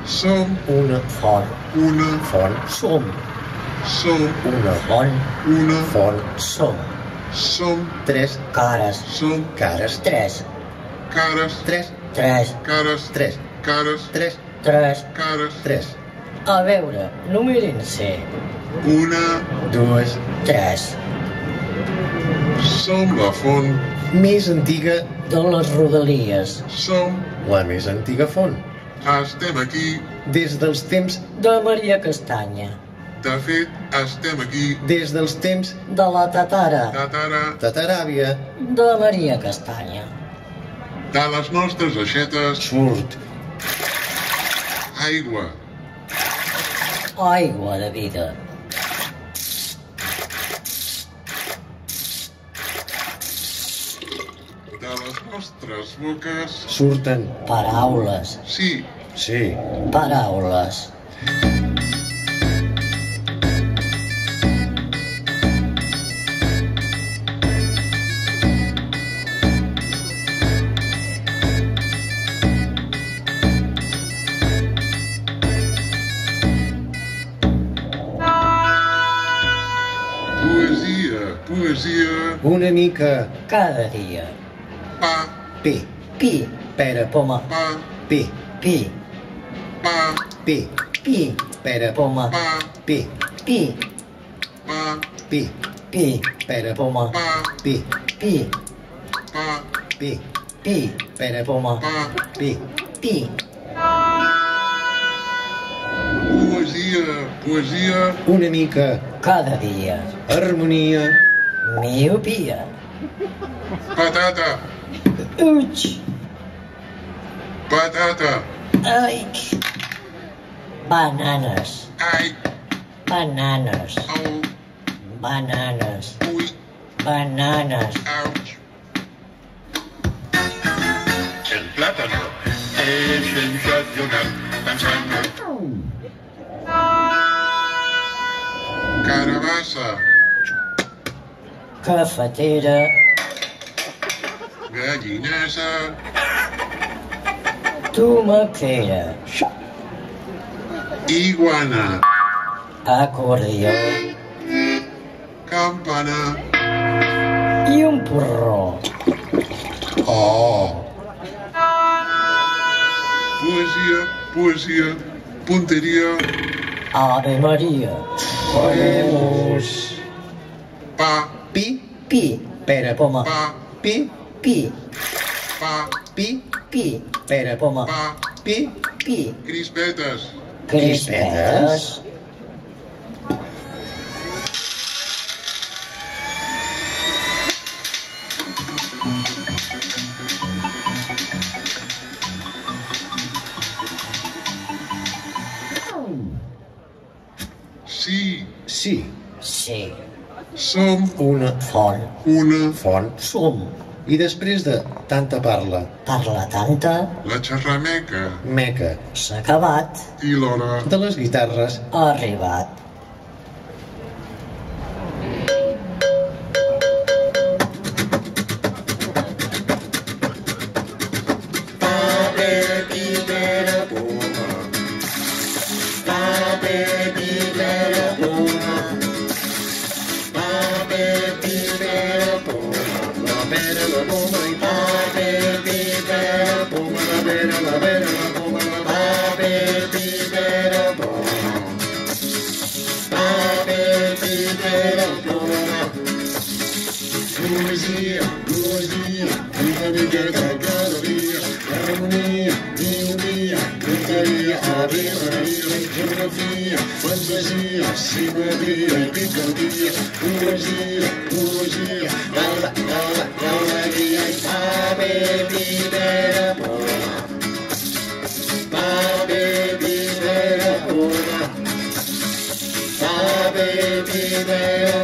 Som una font. una Font. Som. som Una font. una Font. Som. som Tres cares. som Cares. Tres. cares Tres. cares Tres. cares Tres. Tres. cares Tres. A veure, numerin-se. una Dues. Tres. som la font Més antiga de les Rodalies. som La més antiga font. estem aquí Des dels temps de Maria Castanya. de fet estem aquí Des dels temps de la tatara. Tataràvia de Maria Castanya. de les nostres aixetes surt aigua Aigua de vida. de les nostres boques surten. Paraules. sí Sí. Paraules. poesia Una mica. Cada dia. pa P. Pi. Pera. Poma. pa P. Pi. pa P. Pi. Pera. Poma. pa Pi. P. pa P. Pi. Pera. Poma. pa P. Pi. pa P. Pi. Pera. Poma. pa P. Pi. poesia Una mica. Cada dia. Harmonia. Miopia. patata Uig. patata Ai. Bananes. ai Bananes. au Bananes. ui Bananes. ouch El plátano es sensacional, tan sano. carabassa Cafetera. gallinesa Tomaquera. iguana Acordió. campana I un porró. Oh. poesia punteria Ave Maria. Oremus. pa Pi. Pi. Pera. Poma. pa Pi. Pi. pa Pi. Pi. Pera. Poma. pa Pi. Pi. crispetes Crispetes. sí Sí. Sí. som Una Font. una font. Som. I després de tanta parla, Parla tanta. la xerrameca meca, S'ha acabat. i l'hora de les guitarres, Ha arribat. poesia una miqueta cada dia harmonia miopia punteria ave maria geografia fantasia simetria i picardia poesia galeria i ave vivere bona ave vivere bona ave vivere